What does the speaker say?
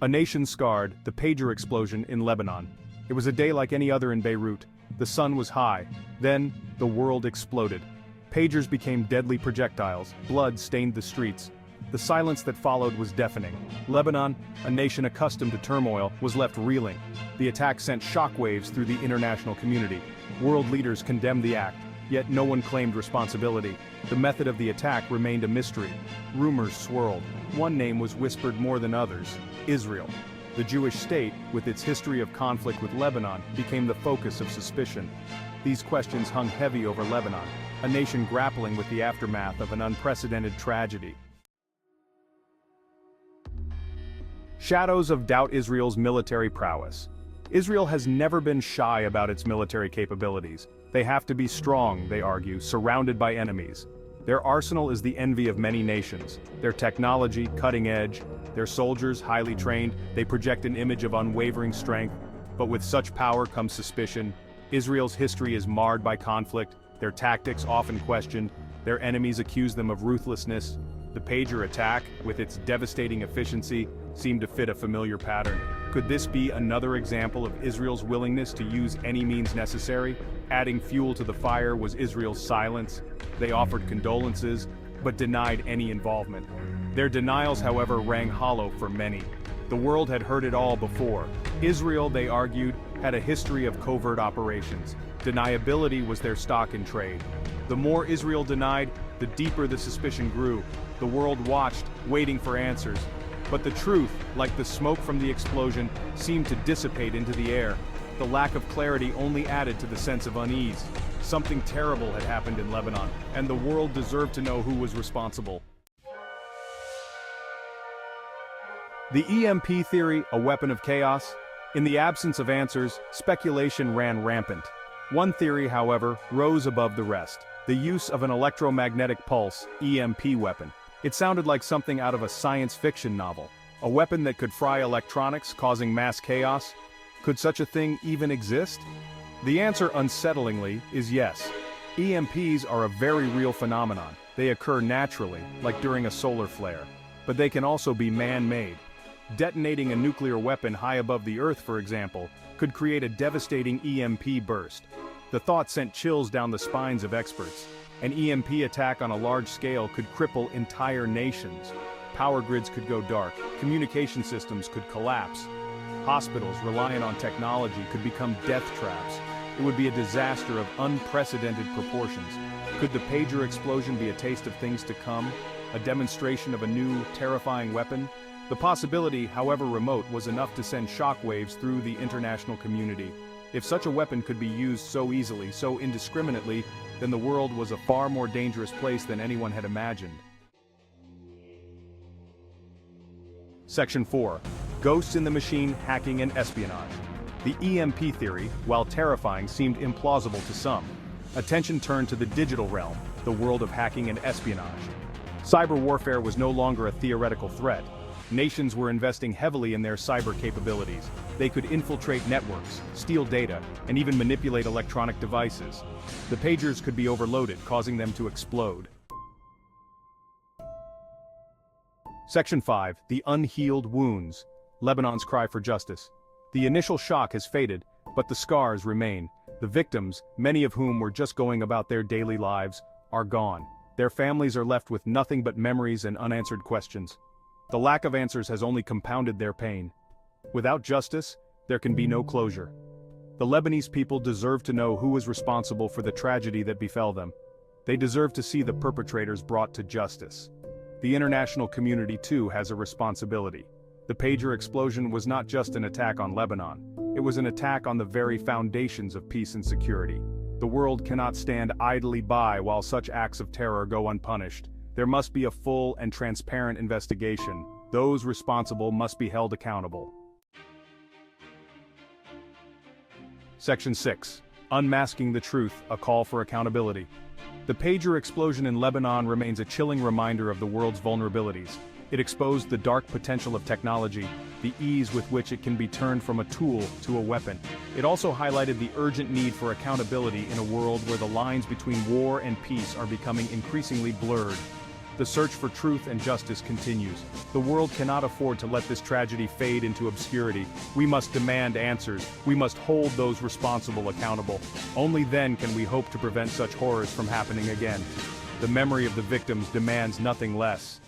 A nation scarred, the pager explosion in Lebanon. It was a day like any other in Beirut. The sun was high. Then, the world exploded. Pagers became deadly projectiles, blood stained the streets. The silence that followed was deafening. Lebanon, a nation accustomed to turmoil, was left reeling. The attack sent shockwaves through the international community. World leaders condemned the act, yet no one claimed responsibility. The method of the attack remained a mystery. Rumors swirled. One name was whispered more than others: Israel. The Jewish state, with its history of conflict with Lebanon, became the focus of suspicion. These questions hung heavy over Lebanon, a nation grappling with the aftermath of an unprecedented tragedy. Shadows of doubt Israel's military prowess. Israel has never been shy about its military capabilities. They have to be strong, they argue, surrounded by enemies. Their arsenal is the envy of many nations. Their technology, cutting edge. Their soldiers, highly trained. They project an image of unwavering strength. But with such power comes suspicion. Israel's history is marred by conflict. Their tactics often questioned. Their enemies accuse them of ruthlessness. The pager attack, with its devastating efficiency, seemed to fit a familiar pattern. Could this be another example of Israel's willingness to use any means necessary? Adding fuel to the fire was Israel's silence. They offered condolences, but denied any involvement. Their denials, however, rang hollow for many. The world had heard it all before. Israel, they argued, had a history of covert operations. Deniability was their stock in trade. The more Israel denied, the deeper the suspicion grew. The world watched, waiting for answers. But the truth, like the smoke from the explosion, seemed to dissipate into the air. The lack of clarity only added to the sense of unease. Something terrible had happened in Lebanon, and the world deserved to know who was responsible. The EMP theory, a weapon of chaos? In the absence of answers, speculation ran rampant. One theory, however, rose above the rest: the use of an electromagnetic pulse, EMP weapon. It sounded like something out of a science fiction novel. A weapon that could fry electronics, causing mass chaos? Could such a thing even exist? The answer, unsettlingly, is yes. EMPs are a very real phenomenon. They occur naturally, like during a solar flare. But they can also be man-made. Detonating a nuclear weapon high above the Earth, for example, could create a devastating EMP burst. The thought sent chills down the spines of experts. An EMP attack on a large scale could cripple entire nations. Power grids could go dark, communication systems could collapse. Hospitals reliant on technology could become death traps. It would be a disaster of unprecedented proportions. Could the pager explosion be a taste of things to come? A demonstration of a new, terrifying weapon? The possibility, however remote, was enough to send shockwaves through the international community. If such a weapon could be used so easily, so indiscriminately, then the world was a far more dangerous place than anyone had imagined. Section 4. Ghosts in the Machine, Hacking and Espionage. The EMP theory, while terrifying, seemed implausible to some. Attention turned to the digital realm, the world of hacking and espionage. Cyber warfare was no longer a theoretical threat. Nations were investing heavily in their cyber capabilities. They could infiltrate networks, steal data, and even manipulate electronic devices. The pagers could be overloaded, causing them to explode. Section 5. The Unhealed Wounds. Lebanon's Cry for Justice. The initial shock has faded, but the scars remain. The victims, many of whom were just going about their daily lives, are gone. Their families are left with nothing but memories and unanswered questions. The lack of answers has only compounded their pain. Without justice, there can be no closure. The Lebanese people deserve to know who was responsible for the tragedy that befell them. They deserve to see the perpetrators brought to justice. The international community too has a responsibility. The pager explosion was not just an attack on Lebanon. It was an attack on the very foundations of peace and security. The world cannot stand idly by while such acts of terror go unpunished. There must be a full and transparent investigation. Those responsible must be held accountable. Section 6. Unmasking the Truth, a Call for Accountability. The pager explosion in Lebanon remains a chilling reminder of the world's vulnerabilities. It exposed the dark potential of technology, the ease with which it can be turned from a tool to a weapon. It also highlighted the urgent need for accountability in a world where the lines between war and peace are becoming increasingly blurred. The search for truth and justice continues. The world cannot afford to let this tragedy fade into obscurity. We must demand answers. We must hold those responsible accountable. Only then can we hope to prevent such horrors from happening again. The memory of the victims demands nothing less.